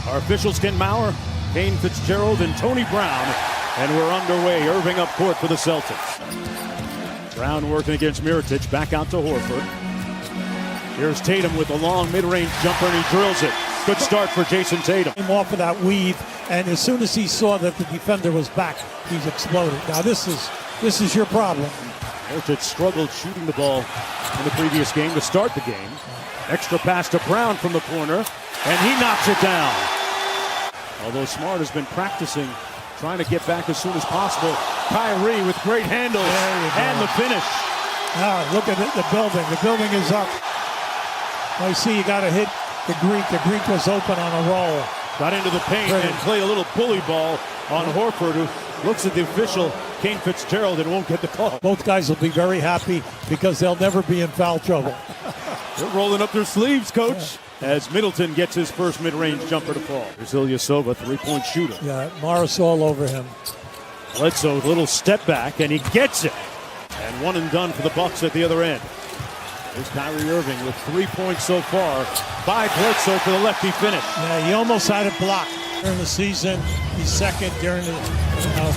Our officials, Ken Maurer, Kane Fitzgerald, and Tony Brown. And we're underway. Irving up court for the Celtics. Brown working against Mirotic. Back out to Horford. Here's Tatum with a long mid-range jumper, and he drills it. Good start for Jason Tatum. Came off of that weave, and as soon as he saw that the defender was back, he's exploded. Now this is your problem. Mirotic struggled shooting the ball in the previous game to start the game. Extra pass to Brown from the corner, and he knocks it down. Although Smart has been practicing, trying to get back as soon as possible. Kyrie with great handles and the finish. Now look at it, the building. The building is up. I see you got to hit the Greek. The Greek was open on a roll. Got into the paint and played a little bully ball on Horford, who looks at the official, Kane Fitzgerald, and won't get the call. Both guys will be very happy because they'll never be in foul trouble. They're rolling up their sleeves, Coach, as Middleton gets his first mid-range jumper to fall. There's Ilyasova, three-point shooter. Yeah, Morris all over him. Bledsoe, little step back, and he gets it. And one and done for the Bucks at the other end. There's Kyrie Irving with 3 points so far. By Bledsoe for the lefty finish. Yeah, he almost had it blocked during the season. He's second during the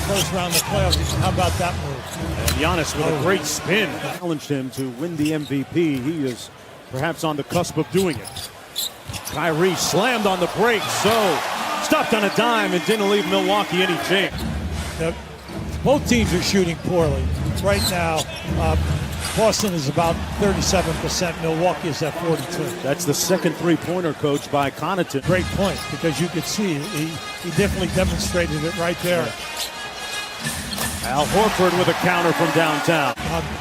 first round of the playoffs. How about that move? And Giannis with a great spin. Challenged him to win the MVP. He is perhaps on the cusp of doing it. Kyrie slammed on the break, so stopped on a dime and didn't leave Milwaukee any chance. Both teams are shooting poorly. Right now, Boston is about 37%. Milwaukee is at 42%. That's the second three-pointer, Coach, by Connaughton. Great point, because you could see he definitely demonstrated it right there. Al Horford with a counter from downtown.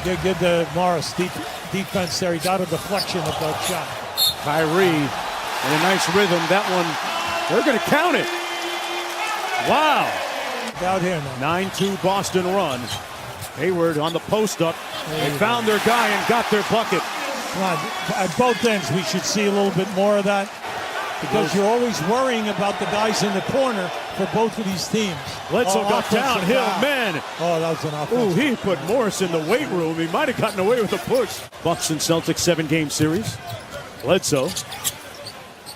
Good to Morris defense there. He got a deflection of that shot. Kyrie in a nice rhythm. That one, they're going to count it. Wow. Out here now. 9-2 Boston run. Hayward on the post-up. They found their guy and got their bucket. Come on. At both ends, we should see a little bit more of that, because you're always worrying about the guys in the corner for both of these teams. Bledsoe got downhill, man. Oh, that was an offensive. Ooh, he put Morris in the weight room. He might have gotten away with a push. Bucks and Celtics 7-game series. Bledsoe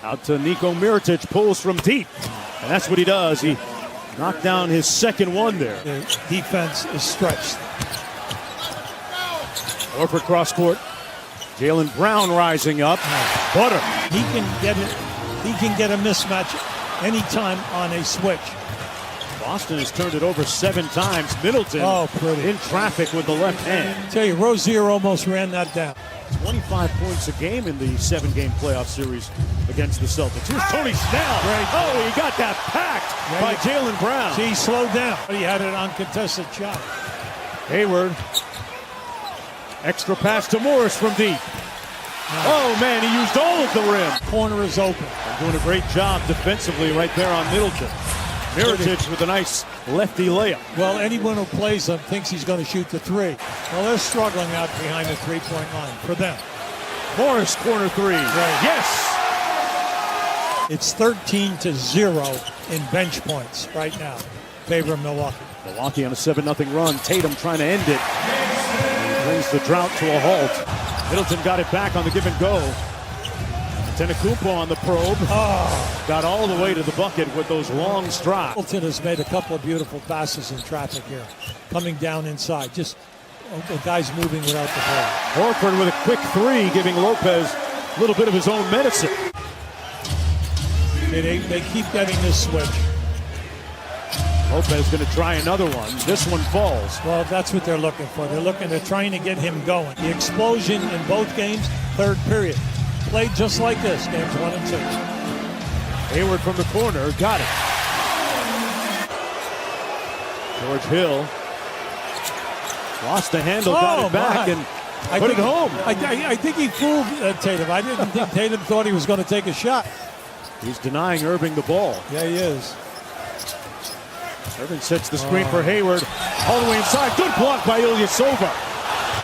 out to Niko Mirotic, pulls from deep. And that's what he does. He knocked down his second one there. The defense is stretched. Horford cross court. Jaylen Brown rising up. Butter. He can get it. He can get a mismatch anytime on a switch. Boston has turned it over 7 times. Middleton in traffic with the left hand. I tell you, Rozier almost ran that down. 25 points a game in the 7-game playoff series against the Celtics. Here's Tony Snell. Oh, he got that packed by Jaylen Brown. See, he slowed down. He had an uncontested shot. Hayward. Extra pass to Morris from deep. Oh, man, he used all of the rim. Corner is open. They're doing a great job defensively right there on Middleton. Mirotic with a nice lefty layup. Well, anyone who plays him thinks he's going to shoot the three. Well, they're struggling out behind the three-point line for them. Morris, corner three. Right. Yes! It's 13-0 in bench points right now. Favor of Milwaukee. Milwaukee on a 7-0 run. Tatum trying to end it. He brings the drought to a halt. Middleton got it back on the give and go. Antetokounmpo on the probe. Got all the way to the bucket with those long strides. Middleton has made a couple of beautiful passes in traffic here. Coming down inside. Just the guys moving without the ball. Horford with a quick three, giving Lopez a little bit of his own medicine. They keep getting this switch. Lopez going to try another one. This one falls. Well, that's what they're looking for. They're trying to get him going. The explosion in both games, third period. Played just like this, games 1 and 2. Hayward from the corner, got it. George Hill lost the handle, got it back, and put it home. I think he fooled Tatum. I didn't think Tatum thought he was going to take a shot. He's denying Irving the ball. Yeah, he is. Irving sets the screen for Hayward. All the way inside. Good block by Ilyasova.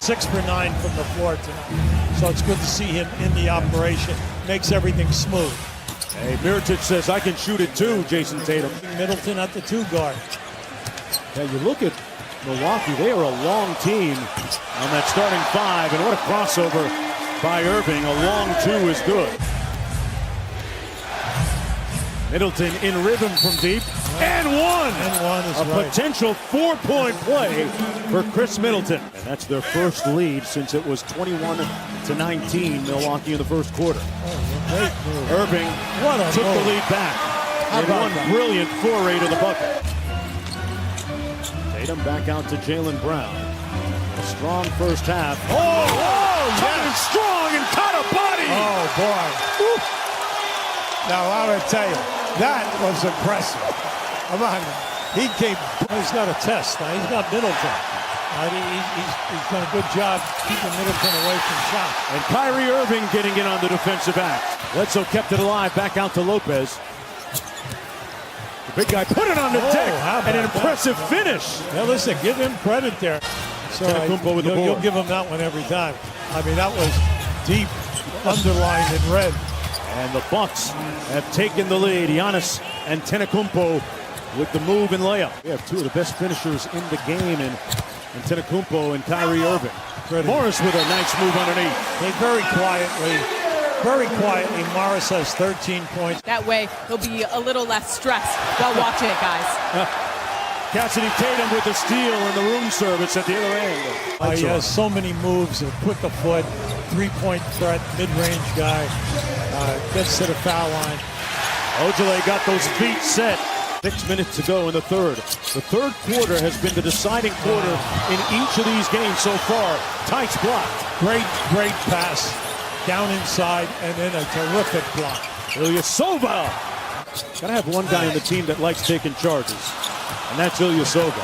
6 for 9 from the floor tonight. So it's good to see him in the operation. Makes everything smooth. Hey, Mirotic says, I can shoot it too, Jason Tatum. Middleton at the 2 guard. Yeah, you look at Milwaukee, they are a long team on that starting 5. And what a crossover by Irving. A long 2 is good. Middleton in rhythm from deep. And one! And one is a right. potential 4-point play for Chris Middleton. And that's their first lead since it was 21-19, Milwaukee in the first quarter. Great move. Irving took the lead back. And one brilliant foray to the bucket. Tatum back out to Jaylen Brown. A strong first half. Coming strong and caught a body. Oh, boy. Woo. Now, I would tell you, that was impressive. Come on. He came. He's got a test. Now, he's got Middleton. He's done a good job keeping Middleton away from shots. And Kyrie Irving getting in on the defensive act. Bledsoe kept it alive. Back out to Lopez. The big guy put it on the deck. And an impressive finish. Now, listen, give him credit there. So with the ball. You'll give him that one every time. I mean, that was deep, underlined in red. And the Bucks have taken the lead. Giannis Antetokounmpo with the move and layup. We have two of the best finishers in the game in Antetokounmpo and Kyrie Irving. Morris with a nice move underneath. They very quietly, Morris has 13 points. That way, he'll be a little less stressed while watching it, guys. Cassidy Tatum with the steal and the room service at the other end. He has so many moves, a quick foot, three-point threat, mid-range guy, gets to the foul line. Ojale got those feet set. 6 minutes to go in the third. The third quarter has been the deciding quarter in each of these games so far. Tights blocked. Great pass down inside, and then a terrific block. Ilyasova. Gotta have one guy on the team that likes taking charges, and that's Ilyasova.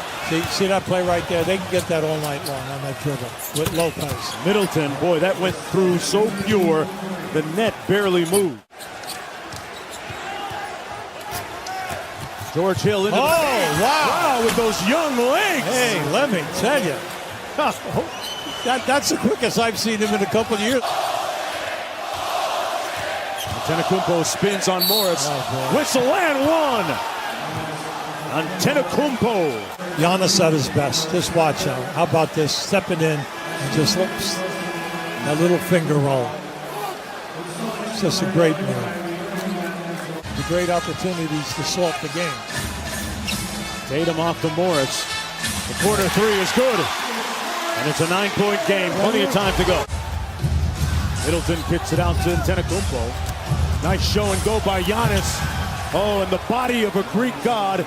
See that play right there? They can get that all night long on that dribble with Lopez. Middleton, boy, that went through so pure, the net barely moved. George Hill into wow, with those young legs. Hey, let me tell you. That's the quickest I've seen him in a couple of years. Antetokounmpo spins on Morris. Whistle and one. Antetokounmpo. Giannis at his best. Just watch out. How about this? Stepping in and just looks that little finger roll. It's just a great move. The great opportunities to salt the game. Tatum off to Morris. The quarter three is good. And it's a 9-point game. Plenty of time to go. Middleton kicks it out to Antetokounmpo. Nice show and go by Giannis. Oh, and the body of a Greek god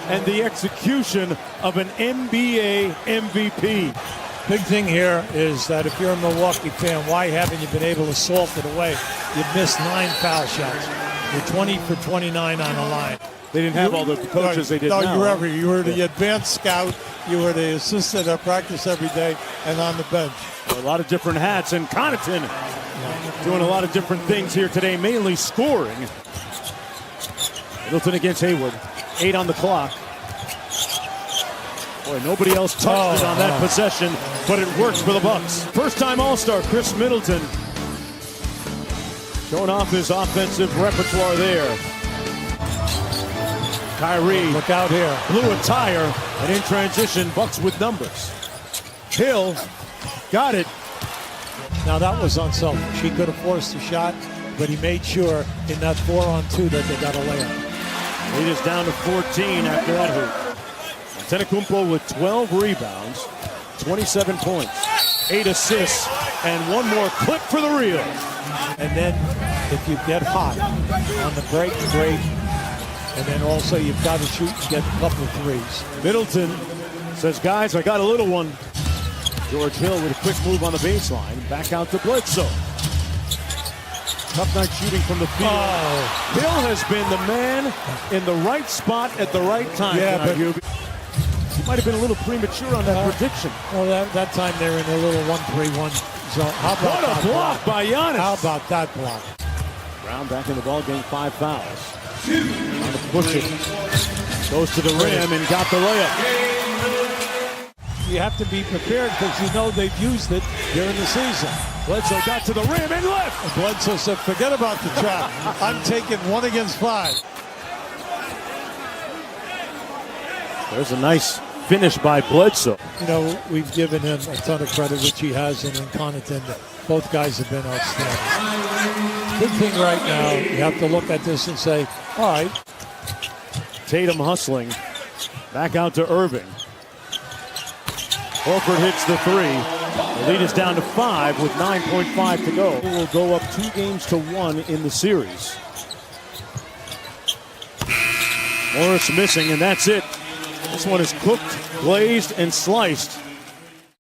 and the execution of an NBA MVP. Big thing here is that if you're a Milwaukee fan, why haven't you been able to salt it away? You've missed 9 foul shots. You're 20 for 29 on the line. They didn't have all the coaches they did now. No, you were the advanced scout. You were the assistant at practice every day and on the bench. A lot of different hats, and Connaughton doing a lot of different things here today, mainly scoring. Middleton against Hayward. 8 on the clock. Boy, nobody else touched it on that possession, but it worked for the Bucks. First-time All-Star Chris Middleton showing off his offensive repertoire there. Kyrie, look out here. Blew a tire, and in transition, Bucks with numbers. Hill got it. Now that was unselfish. He could have forced the shot, but he made sure in that 4-on-2 that they got a layup. Lead is down to 14 after that hoop. Antetokounmpo with 12 rebounds, 27 points, 8 assists, and one more clip for the reel. And then if you get hot on the break, great. And then also you've got to shoot and get a couple of threes. Middleton says, guys, I got a little one. George Hill with a quick move on the baseline. Back out to Bledsoe. Tough night shooting from the field. Hill has been the man in the right spot at the right time. Yeah, but he might have been a little premature on that prediction. Well, that time they were in a little 1-3-1 zone. How about what a block by Giannis. How about that block? Brown back in the ball game, 5 fouls. On the push it. Goes to the rim and got the layup. You have to be prepared because you know they've used it during the season. Bledsoe got to the rim and left. And Bledsoe said, forget about the trap. I'm taking 1 against 5. There's a nice finish by Bledsoe. You know, we've given him a ton of credit, which he has, and in Connaughton, both guys have been outstanding. Big thing right now, you have to look at this and say, all right, Tatum hustling. Back out to Irving. Horford hits the three. The lead is down to 5 with 9.5 to go. We'll go up 2-1 in the series. Morris missing, and that's it. This one is cooked, glazed, and sliced.